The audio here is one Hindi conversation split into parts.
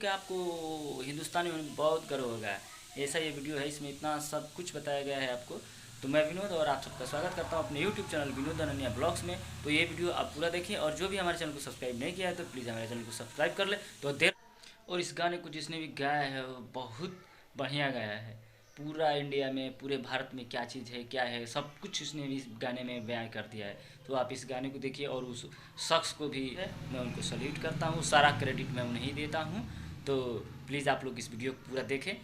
आपको हिंदुस्तानी में बहुत गर्व होगा। ऐसा ये वीडियो है, इसमें इतना सब कुछ बताया गया है आपको। तो मैं विनोद और आप सबका स्वागत करता हूं अपने YouTube channel Vinod Ananya blogs में। तो ये वीडियो आप पूरा देखिए, और जो भी हमारे चैनल को सब्सक्राइब नहीं किया है तो प्लीज़ हमारे चैनल को सब्सक्राइब कर ले। तो देर और इस गाने को जिसने भी गाया है वो बहुत बढ़िया गाया है। पूरा इंडिया में, पूरे भारत में क्या चीज़ है, क्या है, सब कुछ उसने इस गाने में बयां कर दिया है। तो आप इस गाने को देखिए, और उस शख्स को भी है मैं उनको सल्यूट करता हूँ, सारा क्रेडिट मैं उन्हें ही देता हूँ। तो प्लीज़ आप लोग इस वीडियो को पूरा देखें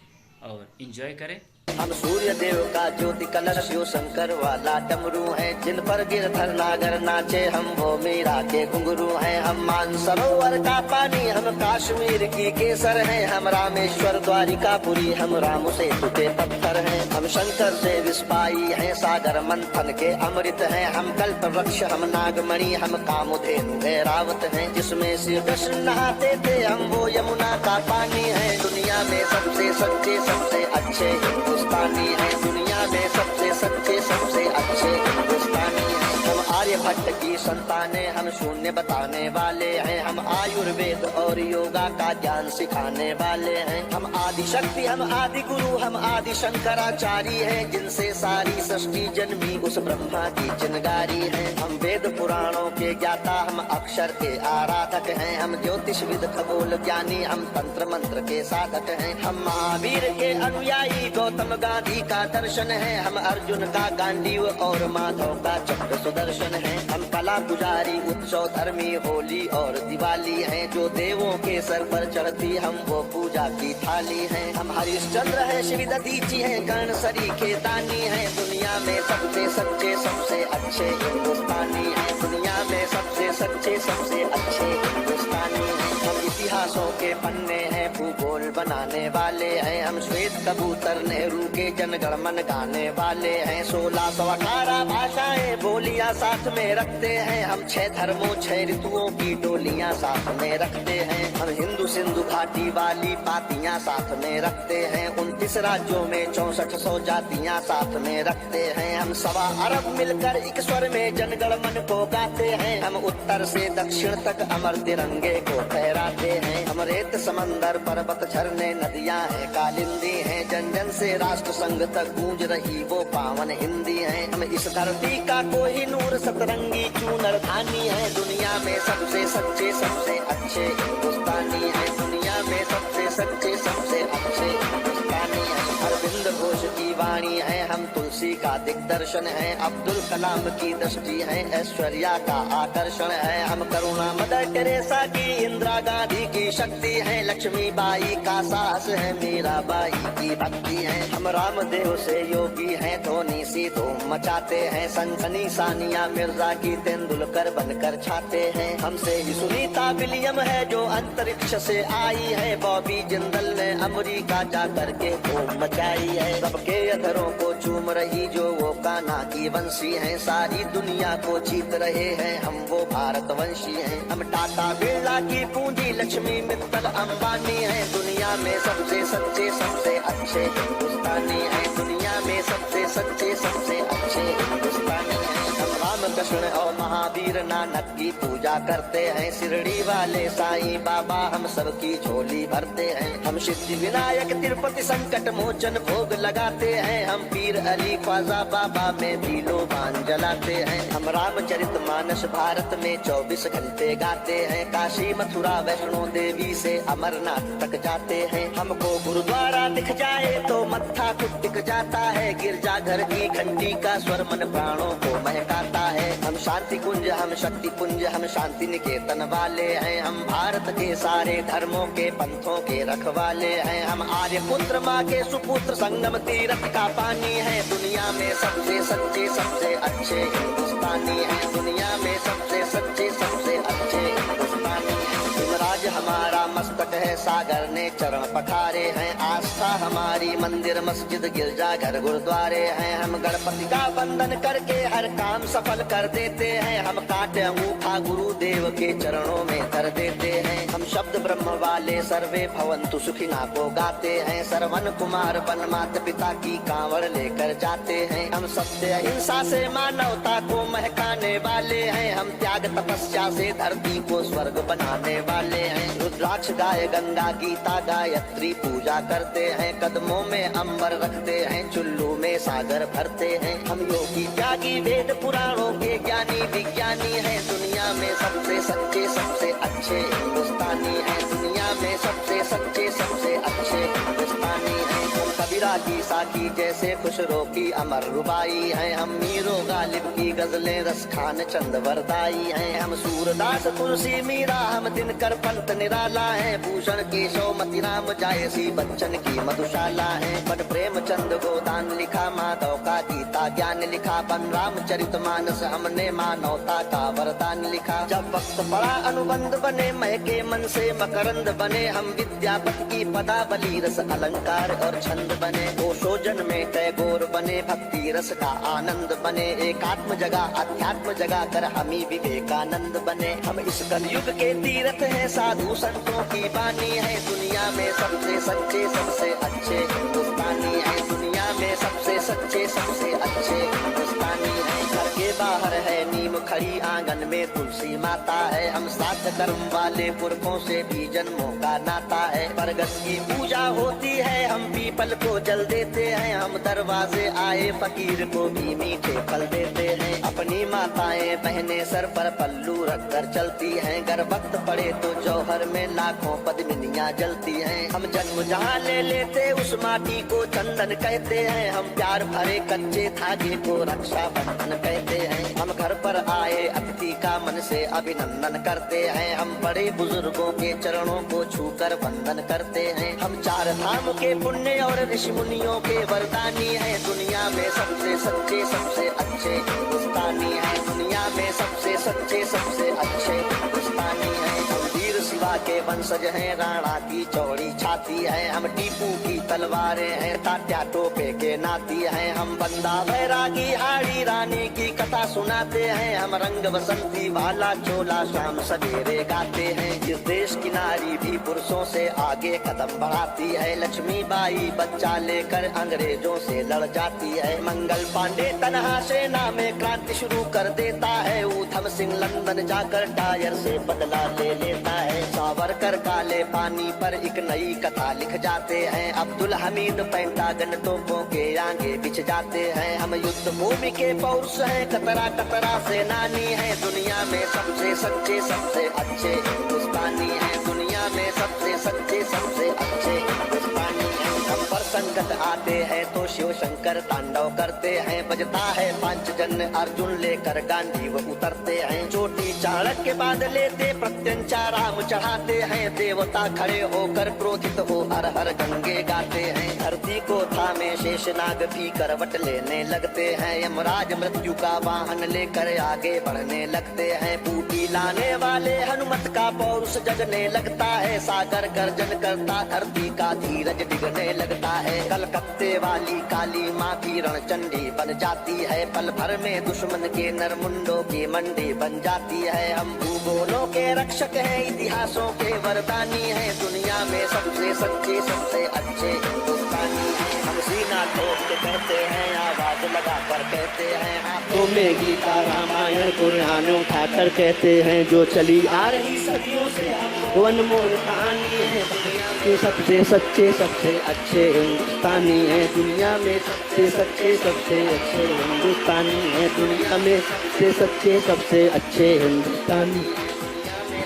और इन्जॉय करें। हम सूर्य देव का ज्योति कलश शिव शंकर वाला डमरू है, जिन पर गिरधर नागर नाचे हम वो मीरा के घुंघरू हैं। हम मानसरोवर का पानी, हम कश्मीर की केसर हैं। हम रामेश्वर द्वारिकापुरी, हम राम सेतु के पत्थर हैं। हम शंकर से विस्पाई हैं, सागर मंथन के अमृत हैं। हम कल्प वृक्ष, हम नागमणि, हम कामधेनु ऐरावत हैं। जिसमें श्री कृष्ण नहाते थे हम वो यमुना का पानी है। दुनिया में सबसे सच्चे सबसे अच्छे हिंदुस्तानी है, दुनिया में सबसे सच्चे सबसे अच्छे हिंदुस्तानी है। हम आर्यभट्ट की संतानें, हम शून्य बताने वाले हैं। हम आयुर्वेद और योगा का ज्ञान सिखाने वाले हैं। हम आदि शक्ति, हम आदि गुरु, हम आदि शंकराचार्य हैं। जिनसे सारी सृष्टि जन्मी उस ब्रह्मा की चिनगारी है। हम वेद पुराणों के ज्ञाता, हम अक्षर के आराधक हैं। हम ज्योतिषविद खगोल ज्ञानी, हम तंत्र मंत्र के साधक हैं। हम महावीर के अनुयायी, गौतम गांधी का दर्शन है। हम अर्जुन का गांडीव और माधव का चक्र सुदर्शन है। हम कला पुजारी, उत्सव धर्मी, होली और दिवाली हैं। जो देवों के सर पर चढ़ती हम वो पूजा की थाली हैं। हम हरिश्चंद्र है, श्री दधीची है, कर्ण सरी के दानी है। दुनिया में सबसे सच्चे सबसे अच्छे हिंदुस्तानी है। दुनिया में सबसे सच्चे सबसे अच्छे हिंदुस्तानी है। हम इतिहासों के पन्ने हैं, भूगोल बनाने वाले हैं। हम श्वेत कबूतर नेहरू के जनगण मन गाने वाले हैं। 1618 भाषाएं बोलियां साथ में रखते हैं। हम 6 धर्मों 6 ऋतुओं की डोलियां साथ में रखते हैं। हम हिंदू सिंधु घाटी वाली पातियां साथ में रखते हैं। 29 राज्यों में 6400 जातियां साथ में रखते हैं। हम 1.25 अरब मिलकर एक स्वर में जनगण मन को गाते हैं। हम उत्तर से दक्षिण तक अमर तिरंगे को फहराते हैं। हम रेत समंदर पर्वत झरने नदियां हैं कालिंदी हैं। जन जन से राष्ट्र संघ तक गूंज रही वो पावन हिंदी है। हम इस धरती का कोई नूर सतरंगी चूनर धानी है। दुनिया में सबसे सच्चे सबसे अच्छे हिंदुस्तानी है। दुनिया में सबसे सच्चे सबसे अच्छे हिंदुस्तानी है। अरविंद घोष की वाणी है, हम तुलसी का दिग्दर्शन है। अब्दुल कलाम की दृष्टि है, ऐश्वर्या का आकर्षण है। हम करुणा मदर टेरेसा की, इंदिरा गांधी की शक्ति है। लक्ष्मीबाई का साहस है, मीराबाई की भक्ति है। हम रामदेव से योगी हैं, धोनी सी धूम मचाते हैं। सनसनी सानिया मिर्जा की तेंदुलकर बनकर छाते हैं। हमसे ही सुनीता विलियम है जो अंतरिक्ष से आई है। बॉबी जिंदल ने अमेरिका जा करके धूम मचाई है। सबके अधरों को चूम रही जो वो कान्हा की वंशी है। सारी दुनिया को जीत रहे हैं हम वो भारतवंशी हैं। हम टाटा बिरला की पूंजी, लक्ष्मी मित्तल अंबानी है। दुनिया में सबसे सच्चे सबसे अच्छे हिंदुस्तानी है। दुनिया में सबसे सच्चे सबसे अच्छे हिंदुस्तानी है। हम रामकृष्ण और महावीर नानक की पूजा करते हैं। शिरडी वाले साईं बाबा हम सबकी झोली भरते हैं। हम सिद्धि विनायक तिरुपति संकट मोचन भोग लगाते हैं। हम पीर अली ख्वाजा बाबा में भी लोबान जलाते हैं। हम रामचरित मानस भारत में 24 घंटे गाते हैं। काशी मथुरा वैष्णो देवी से अमरनाथ तक जाते हैं। हमको गुरुद्वारा दिख जाए तो मत्था कुछ टिक जाता है। गिरजाघर की घंटी का स्वर मन प्राणों को महकाता है। हम शांति कुंज, हम शक्ति पुंज, हम शांति निकेतन वाले हैं। हम भारत के सारे धर्मों के पंथों के रखवाले हैं। हम आर्य पुत्र माँ के सुपुत्र, संगम तीर्थ का पानी है। दुनिया में सबसे सच्चे सबसे अच्छे हिंदुस्तानी है। दुनिया में सबसे सच्चे सबसे अच्छे हिंदुस्तानी है। राज हमारा मस्तक है, सागर ने चरण पखारे हैं। आस्था हमारी मंदिर मस्जिद गिरजा घर गुरुद्वारे हैं। हम गणपति का वंदन करके हर काम सफल कर देते हैं। हम काटे अंगूठा गुरुदेव के चरणों में धर देते हैं। हम शब्द ब्रह्म वाले सर्वे भवंतु सुखिना को गाते हैं। सरवन कुमार बन माता पिता की कांवड़ लेकर जाते हैं। हम सत्य अहिंसा से मानवता को महकाने वाले हैं। हम त्याग तपस्या से धरती को स्वर्ग बनाने वाले हैं। रुद्राक्ष गाय गंगा गीता गायत्री पूजा करते हैं, कदमों में अंबर रखते हैं, चुल्लू में सागर भरते हैं। हम योगी त्यागी वेद पुराणों के ज्ञानी विज्ञानी हैं, दुनिया में सबसे सच्चे सबसे अच्छे हिंदुस्तानी हैं, दुनिया में सबसे सच्चे सबसे अच्छे हिंदुस्तानी हैं। हम कबीरा की साकी जैसे खुशरो की अमर रुबाई हैं, हम मीरो गालिब की गजलें रस खान चंद वरदाई हैं। हम सूरदास तुलसी मीरा हम दिनकर पंत निराला है, भूषण केशव मतिराम जायसी बच्चन की मधुशाला है। बट प्रेमचंद गोदान लिखा, माधव का गीता ज्ञान लिखा, बन रामचरितमानस हमने मानवता का वरदान लिखा। जब वक्त पड़ा अनुबंध बने, महके मन से मकरंद बने, हम विद्यापति की पदावली रस अलंकार और छंद बने। कोशो जन में टैगोर बने, भक्ति रस का आनंद बने, एकात्म जगह अध्यात्म जगा कर हमी विवेकानंद बने। हम इस कलयुग के तीर्थ हैं, साधु संतों की बानी है, दुनिया में सबसे सच्चे सबसे अच्छे हिंदुस्तानी है, दुनिया में सबसे सच्चे सबसे अच्छे हिंदुस्तानी है। घर के बाहर है नीम खड़ी, आंगन में तुलसी माता है, हम साथ कर्म वाले पुरखों से भी जन्मों का नाता है। बरगद की पूजा होती है, हम पीपल को जल देते हैं, हम दरवाजे आए फकीर को भी मीठे फल देते हैं। अपनी माताएं बहनें सर पर पल्लू रख कर चलती हैं, गर वक्त पड़े तो जौहर में लाखों पद्मिनियां जलती हैं। हम जन्म जहाँ ले लेते उस माटी को चंदन कहते हैं, हम प्यार भरे कच्चे धागे को रक्षा बंधन कहते हैं। हम घर पर आए अतिथि का मन से अभिनंदन करते हैं, हम बड़े बुजुर्गों के चरणों को छूकर वंदन करते हैं। हम चार धाम के पुण्य और ऋषि मुनियों के वरदानी हैं, दुनिया में सबसे सच्चे सबसे अच्छे हिंदुस्तानी हैं, दुनिया में सबसे सच्चे सबसे अच्छे हिंदुस्तानी हैं। हम वीर शिवा के वंशज हैं, राणा की चौड़ी छाती है, हम टीपू की तलवारें हैं, तात्या टोपे के नाती हैं। हम बंदा बैरागी हाड़ी रानी की कथा सुनाते हैं, हम रंग बसंती वाला चोला शाम सवेरे गाते हैं। इस देश की नारी भी पुरुषों से आगे कदम बढ़ाती है, लक्ष्मी बाई बच्चा लेकर अंग्रेजों से लड़ जाती है। मंगल पांडे तनहा सेना में क्रांति शुरू कर देता है, ऊधम सिंह लंदन जाकर टायर से बदला ले लेता है। सावरकर काले पानी पर एक नई कथा लिख जाते हैं, अब्दुल हमीद पेंटागन तोपों के आगे बिछ जाते हैं। हम युद्ध भूमि के पौरुष हैं, कतरा कतरा सेनानी है, दुनिया में सबसे सच्चे सबसे अच्छे हिंदुस्तानी है, दुनिया में सबसे सच्चे सबसे अच्छे हिंदुस्तानी है। हम पर संकट आते हैं तो शिव शंकर तांडव करते हैं, बजता है पांचजन्य अर्जुन लेकर गांधी वो उतरते हैं। चोटी चाणक्य बाद लेते प्रत्यंचा राम चढ़ाते हैं, देवता खड़े होकर क्रोधित हो हर हर गंगे गाते हैं। धरती को थामे शेषनाग भी करवट लेने लगते हैं, यमराज मृत्यु का वाहन लेकर आगे बढ़ने लगते हैं। बूटी लाने वाले हनुमत का पौरुष जगने लगता है, सागर गर्जन करता धरती का धीरज डिगने लगता है। कलकत्ते वाली काली माँ की रणचंडी बन जाती है, पल भर में दुश्मन के नरमुंडों की मंडी बन जाती है। हम भूगोलों के रक्षक हैं, इतिहासों के वरदानी हैं, दुनिया में सबसे सच्चे सबसे अच्छे हिंदुस्तानी हैं। हम सीना ठोक के कहते हैं, आवाज लगा कर कहते हैं, हाथों में गीता रामायण कुरान उठाकर कहते हैं, जो चली आ रही सदियों से वो अनमोल कहानी है, दुनिया के सबसे सच्चे सबसे अच्छे हिंदुस्तानी है, दुनिया में सबसे सच्चे सबसे अच्छे हिंदुस्तानी है, दुनिया में सबसे सच्चे सबसे अच्छे हिंदुस्तानी,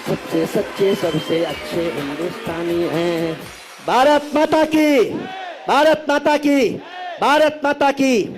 सबसे सच्चे सबसे अच्छे हिंदुस्तानी हैं। भारत माता की, भारत माता की, भारत माता की।